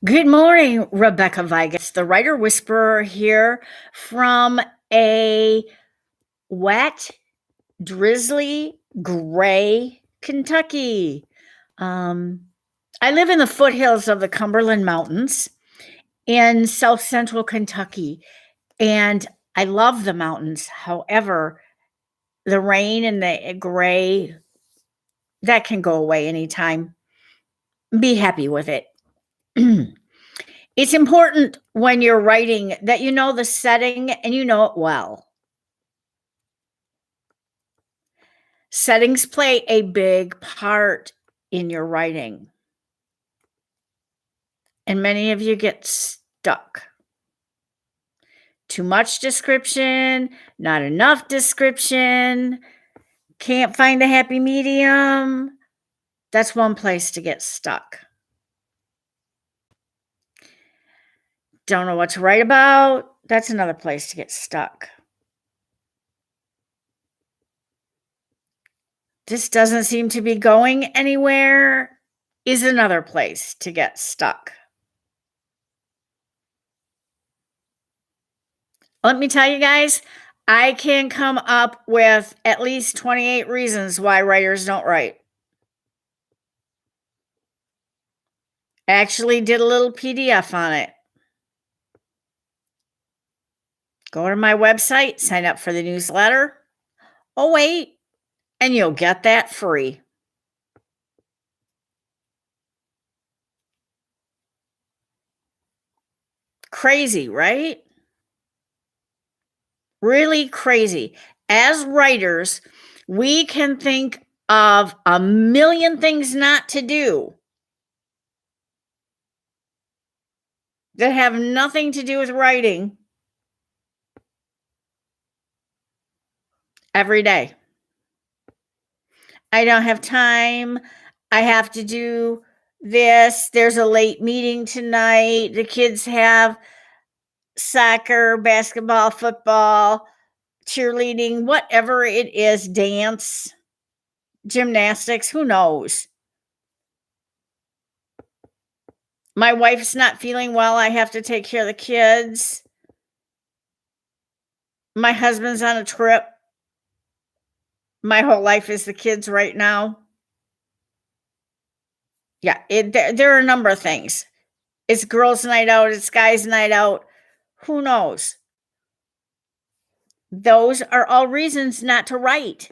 Good morning, Rebecca Vigas, the writer whisperer here from a wet, drizzly, gray Kentucky. Um, I live in the foothills of the Cumberland Mountains in south central Kentucky, and I love the mountains. However, the rain and the gray, that can go away anytime. Be happy with it. It's important when you're writing that you know the setting and you know it well. Settings play a big part in your writing, and many of you get stuck. Too much description, not enough description, can't find a happy medium. That's one place to get stuck. Don't know what to write about. That's another place to get stuck. This doesn't seem to be going anywhere is another place to get stuck. Let me tell you guys, I can come up with at least 28 reasons why writers don't write. I actually did a little PDF on it. Go to my website, sign up for the newsletter. Oh, wait, and you'll get that free. Crazy, right? Really crazy. As writers, we can think of a million things not to do that have nothing to do with writing every day. I don't have time. I have to do this. There's a late meeting tonight. The kids have soccer, basketball, football, cheerleading, whatever it is, dance, gymnastics, who knows? My wife's not feeling well. I have to take care of the kids. My husband's on a trip. My whole life is the kids right now. Yeah, there are a number of things. It's girls' night out, it's guys' night out. Who knows? Those are all reasons not to write.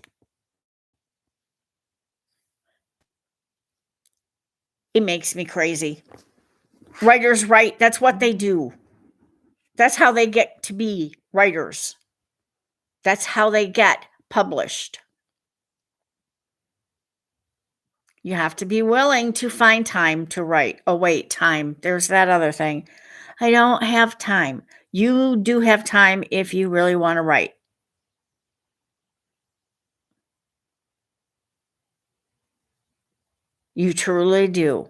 It makes me crazy. Writers write, that's what they do. That's how they get to be writers. That's how they get published. You have to be willing to find time to write. Oh, wait, time. There's that other thing. I don't have time. You do have time if you really want to write. You truly do.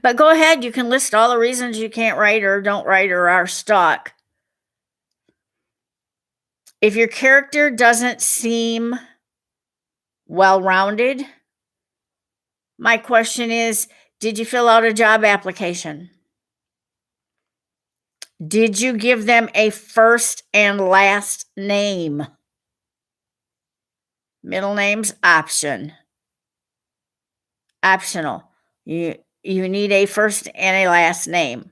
But go ahead, you can list all the reasons you can't write or don't write or are stuck. If your character doesn't seem well-rounded, my question is, did you fill out a job application? Did you give them a first and last name? Middle name's optional. You need a first and a last name.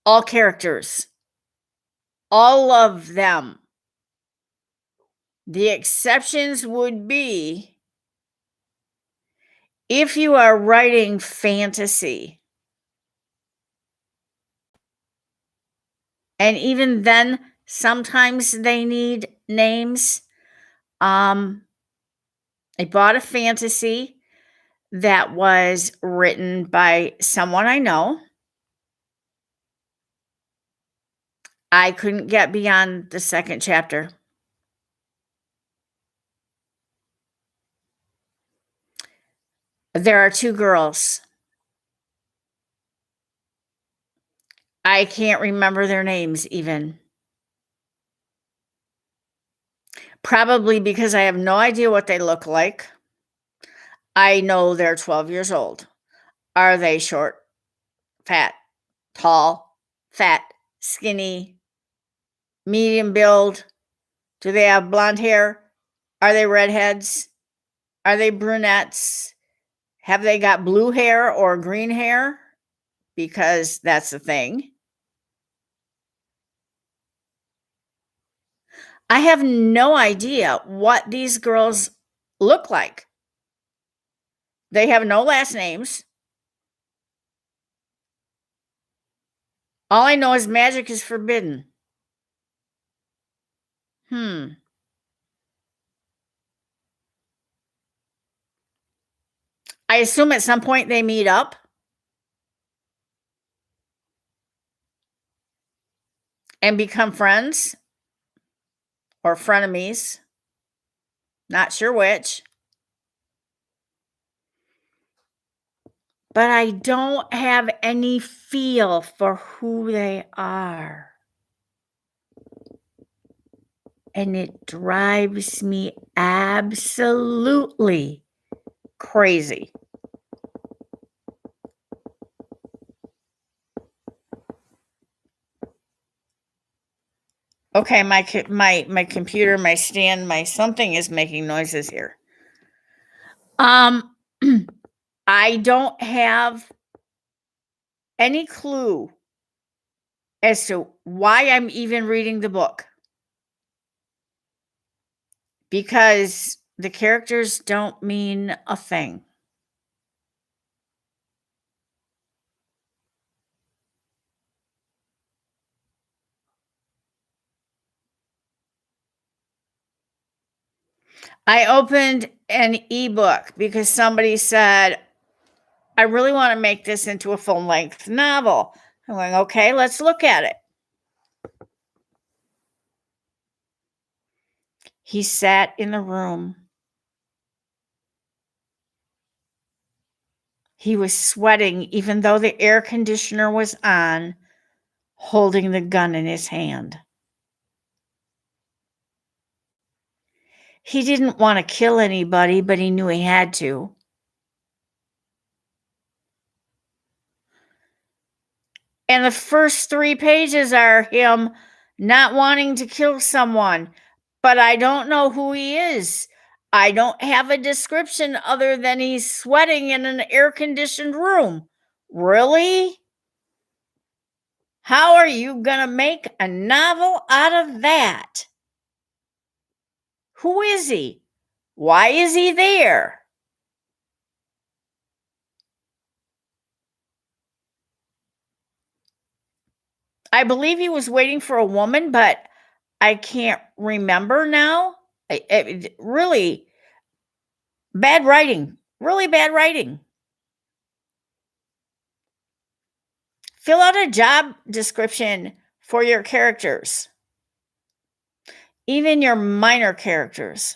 All characters. All of them. The exceptions would be if you are writing fantasy. And even then, sometimes they need names. I bought a fantasy that was written by someone I know. I couldn't get beyond the second chapter. There are two girls. I can't remember their names even. Probably because I have no idea what they look like. I know they're 12 years old. Are they short, fat, tall, fat, skinny, medium build? Do they have blonde hair? Are they redheads? Are they brunettes? Have they got blue hair or green hair? Because that's the thing. I have no idea what these girls look like. They have no last names. All I know is magic is forbidden. Hmm. I assume at some point they meet up and become friends or frenemies. Not sure which. But I don't have any feel for who they are. And it drives me absolutely crazy. Okay, my computer, my stand, my something is making noises here. I don't have any clue as to why I'm even reading the book. Because the characters don't mean a thing. I opened an ebook because somebody said, I really want to make this into a full length novel. I'm going, okay, let's look at it. He sat in the room. He was sweating, even though the air conditioner was on, holding the gun in his hand. He didn't want to kill anybody, but he knew he had to. And the first 3 pages are him not wanting to kill someone, but I don't know who he is. I don't have a description other than he's sweating in an air-conditioned room. Really? How are you going to make a novel out of that? Who is he? Why is he there? I believe he was waiting for a woman, but I can't remember now. Really bad writing. Really bad writing. Fill out a job description for your characters, even your minor characters,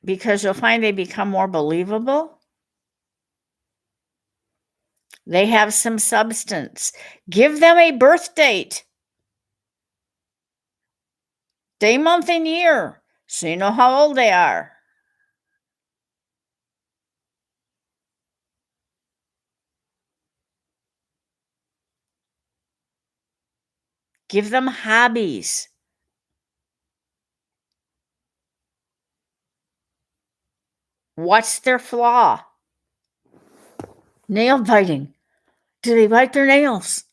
because you'll find they become more believable. They have some substance. Give them a birth date, day, month, and year, so you know how old they are. Give them hobbies. What's their flaw? Nail biting. Do they bite their nails?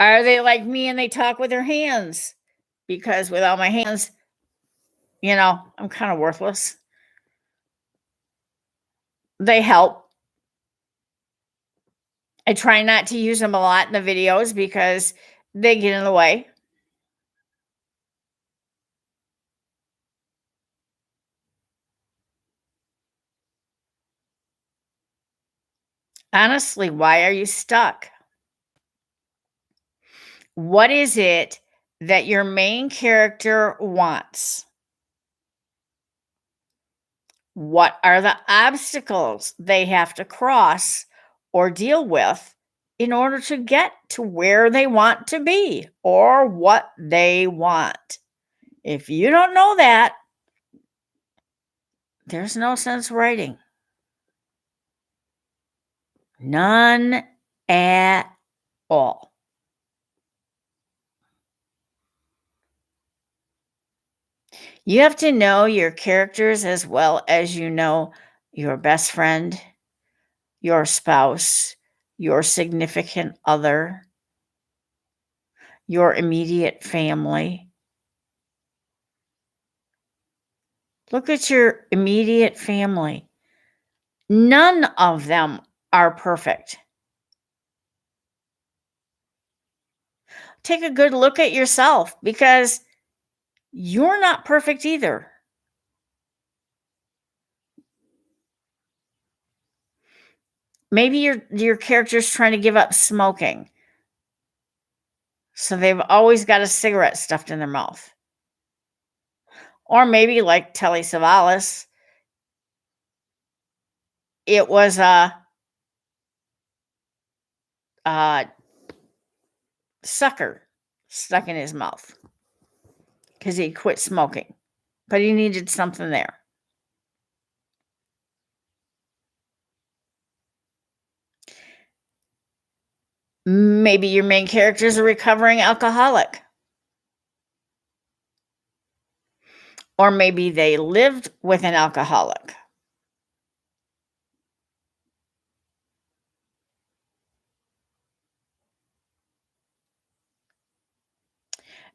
Are they like me and they talk with their hands? Because without my hands, I'm kind of worthless. They help. I try not to use them a lot in the videos because they get in the way. Honestly, why are you stuck? What is it that your main character wants? What are the obstacles they have to cross or deal with in order to get to where they want to be or what they want. If you don't know that, there's no sense writing. None at all. You have to know your characters as well as you know your best friend, your spouse, your significant other, your immediate family. Look at your immediate family. None of them are perfect. Take a good look at yourself because you're not perfect either. Maybe your character's trying to give up smoking. So they've always got a cigarette stuffed in their mouth. Or maybe like Telly Savalas, it was a sucker stuck in his mouth because he quit smoking, but he needed something there. Maybe your main character is a recovering alcoholic. Or maybe they lived with an alcoholic.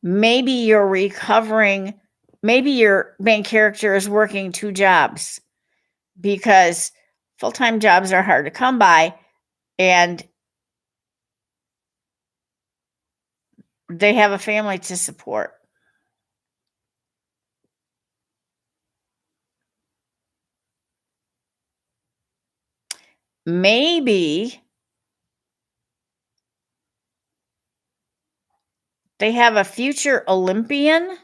Maybe maybe your main character is working 2 jobs because full-time jobs are hard to come by and they have a family to support. Maybe they have a future Olympian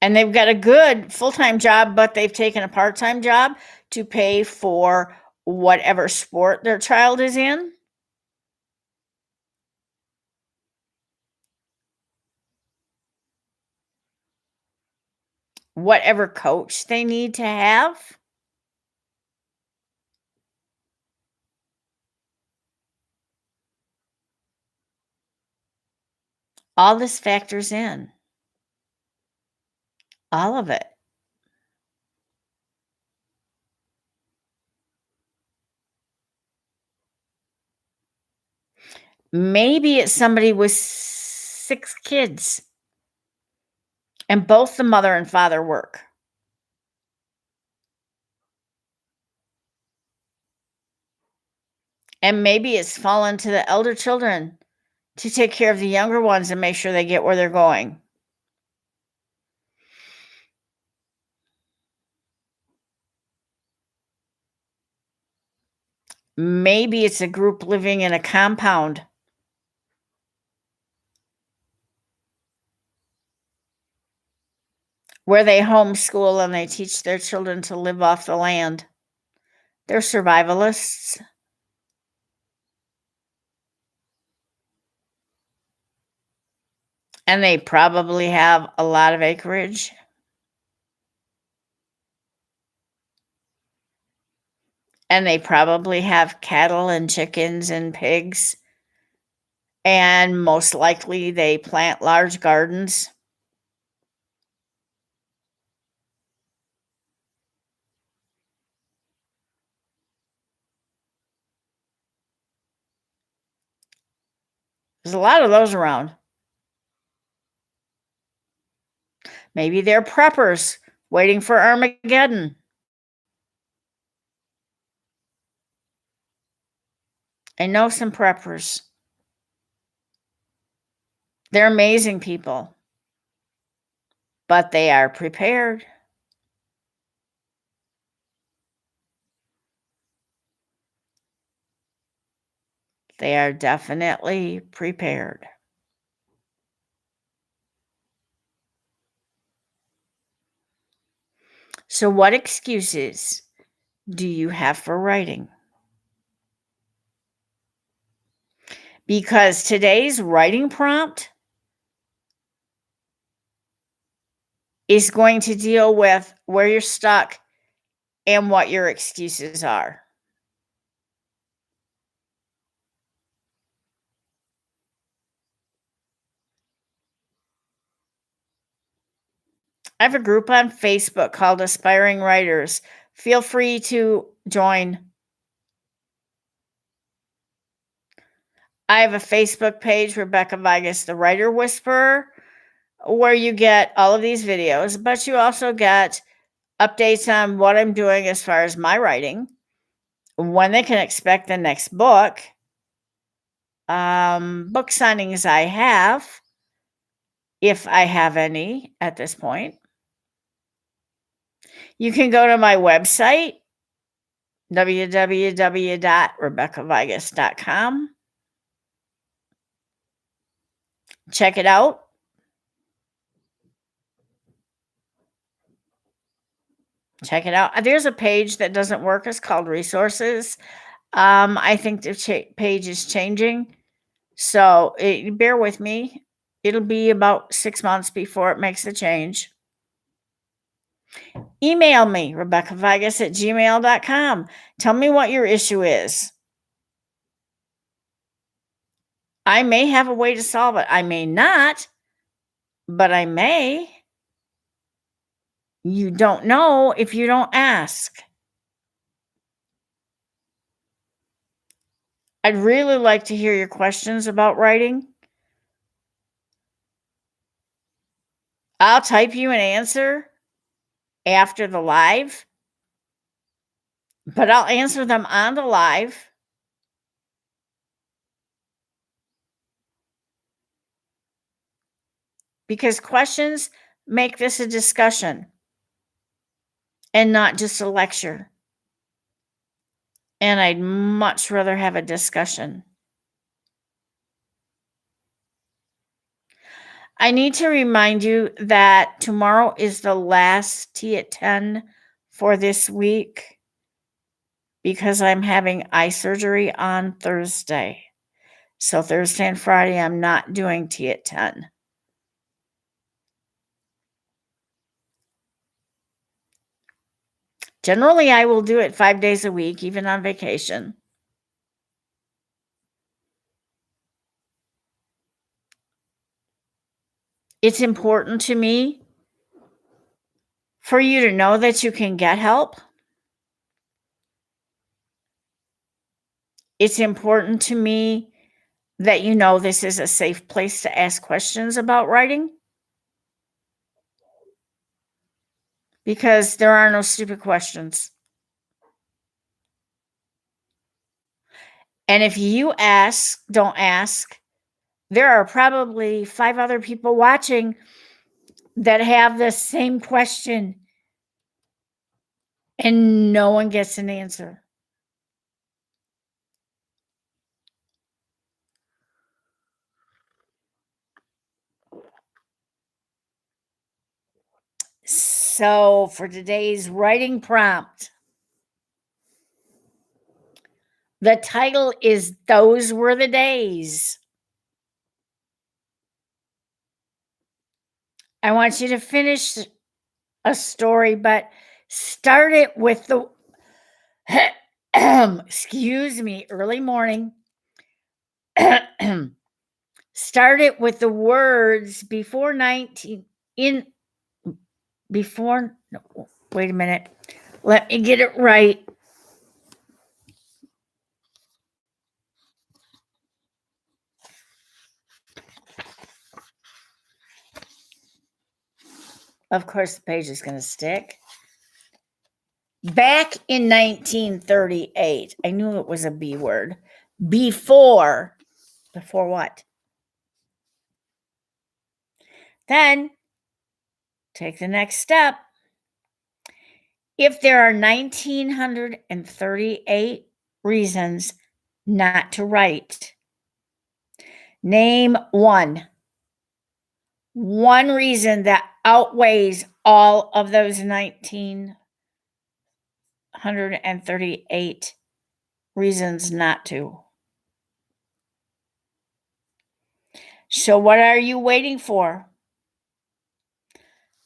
and they've got a good full-time job, but they've taken a part-time job to pay for whatever sport their child is in. Whatever coach they need to have. All this factors in. All of it. Maybe it's somebody with 6 kids and both the mother and father work. And maybe it's fallen to the elder children to take care of the younger ones and make sure they get where they're going. Maybe it's a group living in a compound where they homeschool and they teach their children to live off the land. They're survivalists. And they probably have a lot of acreage. And they probably have cattle and chickens and pigs. And most likely they plant large gardens. There's a lot of those around. Maybe they're preppers waiting for Armageddon. I know some preppers. They're amazing people, but they are prepared. They are definitely prepared. So, what excuses do you have for writing? because today's writing prompt is going to deal with where you're stuck and what your excuses are. I have a group on Facebook called Aspiring Writers. Feel free to join. I have a Facebook page, Rebecca Vigas, the Writer Whisperer, where you get all of these videos, but you also get updates on what I'm doing as far as my writing, when they can expect the next book, book signings I have, if I have any at this point. You can go to my website, www.rebeccavigas.com. Check it out. Check it out. There's a page that doesn't work. It's called resources. I think the page is changing. So bear with me. It'll be about 6 months before it makes a change. Email me, RebeccaVigas@gmail.com. Tell me what your issue is. I may have a way to solve it. I may not, but I may. You don't know if you don't ask. I'd really like to hear your questions about writing. I'll type you an answer after the live, but I'll answer them on the live. Because questions make this a discussion and not just a lecture. And I'd much rather have a discussion. I need to remind you that tomorrow is the last tea at 10 for this week because I'm having eye surgery on Thursday. So Thursday and Friday, I'm not doing tea at 10. Generally, I will do it 5 days a week, even on vacation. It's important to me for you to know that you can get help. It's important to me that you know this is a safe place to ask questions about writing because there are no stupid questions. And if you don't ask, there are probably 5 other people watching that have the same question and no one gets an answer. So for today's writing prompt, the title is Those Were the Days. I want you to finish a story, but start it with the excuse me, early morning. Start it with the words before 19 in before no, wait a minute. Let me get it right. Of course, the page is going to stick. Back in 1938, I knew it was a B word. Before what? Then take the next step. If there are 1938 reasons not to write, name one reason that outweighs all of those 1938 reasons not to. So, what are you waiting for?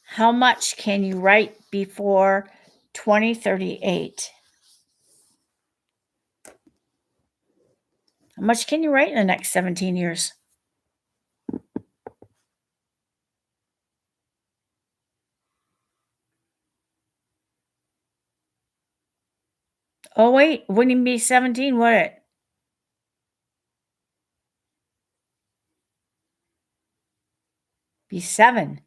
How much can you write before 2038? How much can you write in the next 17 years? Oh, wait, wouldn't even be 17, would it? Be 7.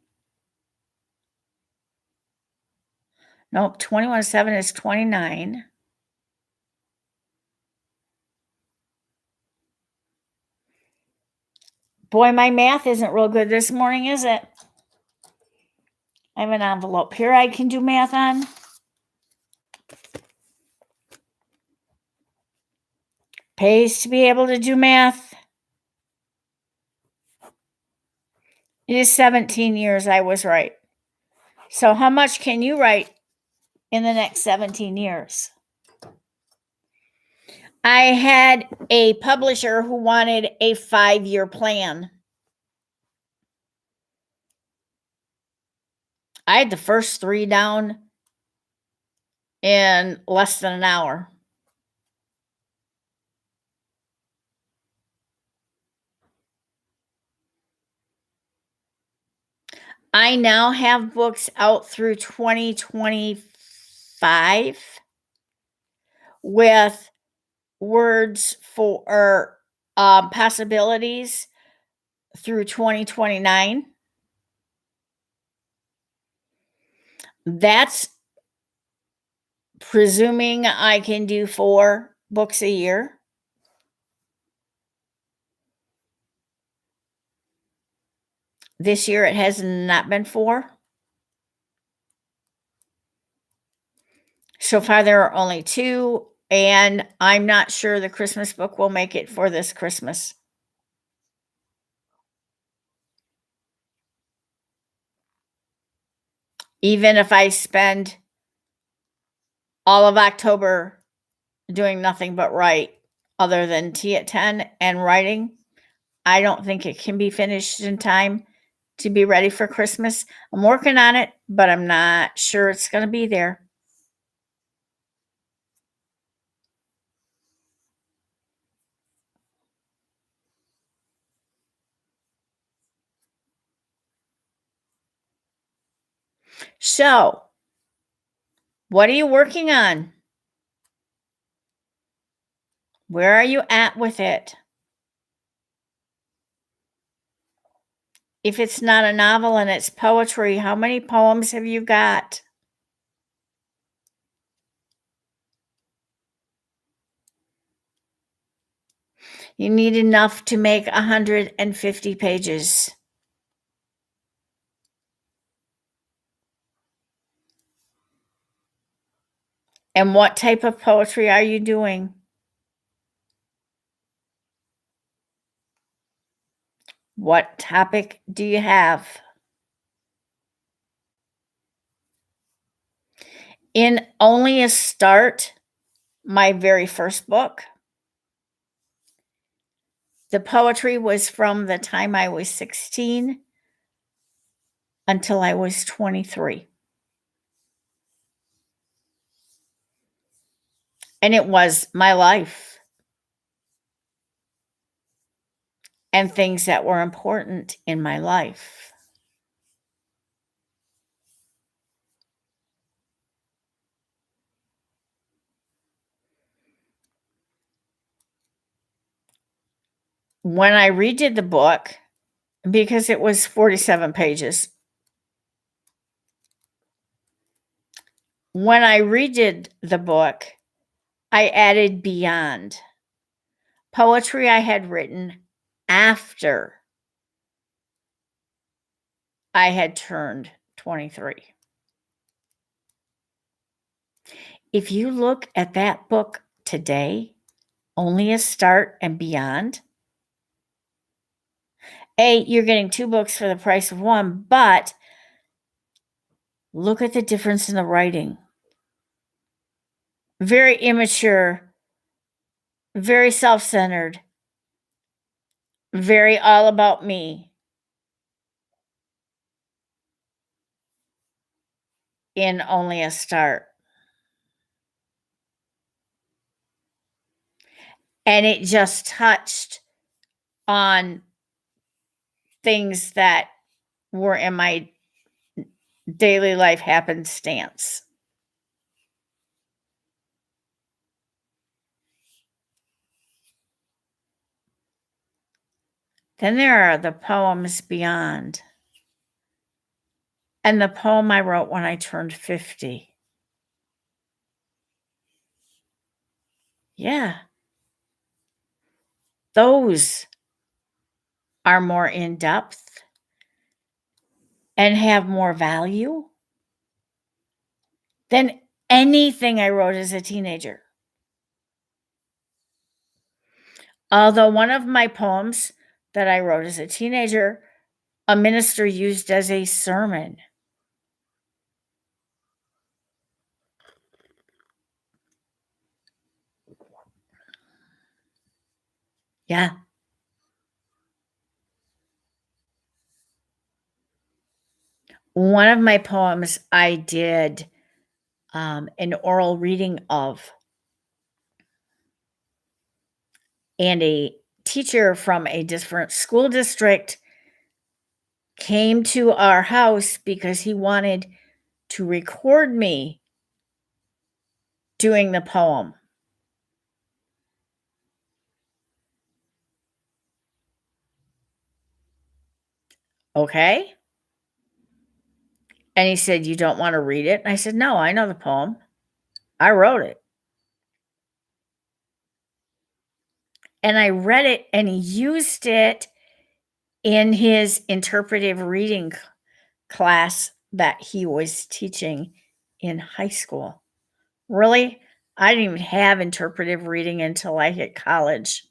Nope, 21 7 is 29. Boy, my math isn't real good this morning, is it? I have an envelope here I can do math on. Pays to be able to do math. It is 17 years, I was right. So how much can you write in the next 17 years? I had a publisher who wanted a 5-year plan. I had the first 3 down in less than an hour. I now have books out through 2025 with words for possibilities through 2029. That's presuming I can do 4 books a year. This year it has not been 4. So far there are only 2, and I'm not sure the Christmas book will make it for this Christmas. Even if I spend all of October doing nothing but write other than tea at 10 and writing, I don't think it can be finished in time to be ready for Christmas. I'm working on it, but I'm not sure it's going to be there. So, what are you working on? Where are you at with it? If it's not a novel and it's poetry, how many poems have you got? You need enough to make 150 pages. And what type of poetry are you doing? What topic do you have? In Only a Start, my very first book, the poetry was from the time I was 16 until I was 23. And it was my life and things that were important in my life. When I redid the book, because it was 47 pages, when I redid the book, I added beyond poetry I had written after I had turned 23. If you look at that book today, Only a Start and Beyond, you're getting 2 books for the price of 1, but look at the difference in the writing. Very immature, very self-centered, Very all about me in Only a Start. And it just touched on things that were in my daily life happenstance. Then there are the poems beyond. And the poem I wrote when I turned 50. Yeah, those are more in depth and have more value than anything I wrote as a teenager. Although one of my poems that I wrote as a teenager, a minister used as a sermon. Yeah. One of my poems I did an oral reading of, and a teacher from a different school district came to our house because he wanted to record me doing the poem. Okay. And he said, "You don't want to read it?" And I said, "No, I know the poem. I wrote it." And I read it, and he used it in his interpretive reading class that he was teaching in high school. Really? I didn't even have interpretive reading until I hit college.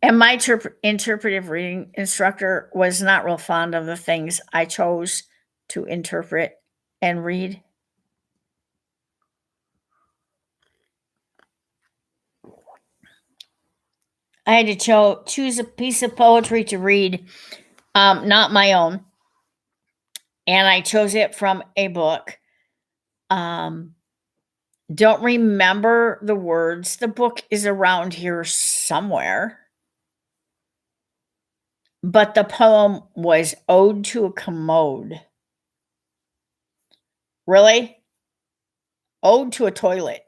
And my interpretive reading instructor was not real fond of the things I chose to interpret and read. I had to choose a piece of poetry to read, not my own, and I chose it from a book. Don't remember the words. The book is around here somewhere. But the poem was Ode to a Commode. Really? Ode to a Toilet.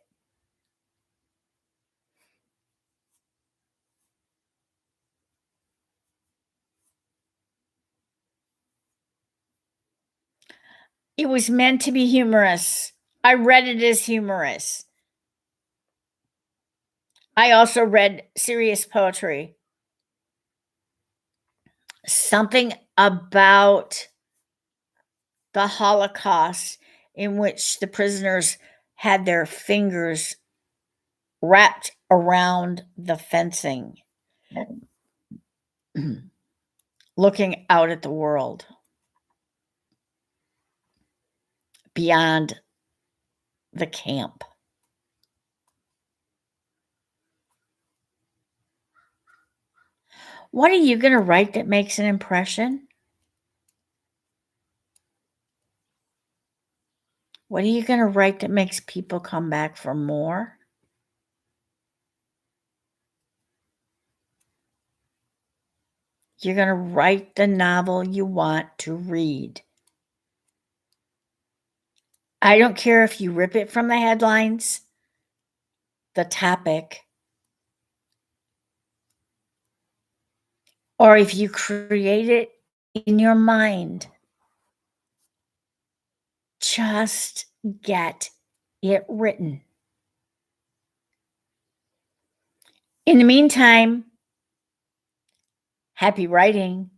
It was meant to be humorous. I read it as humorous. I also read serious poetry. Something about the Holocaust in which the prisoners had their fingers wrapped around the fencing, looking out at the world beyond the camp. What are you going to write that makes an impression? What are you going to write that makes people come back for more? You're going to write the novel you want to read. I don't care if you rip it from the headlines, the topic, or if you create it in your mind. Just get it written. In the meantime, happy writing.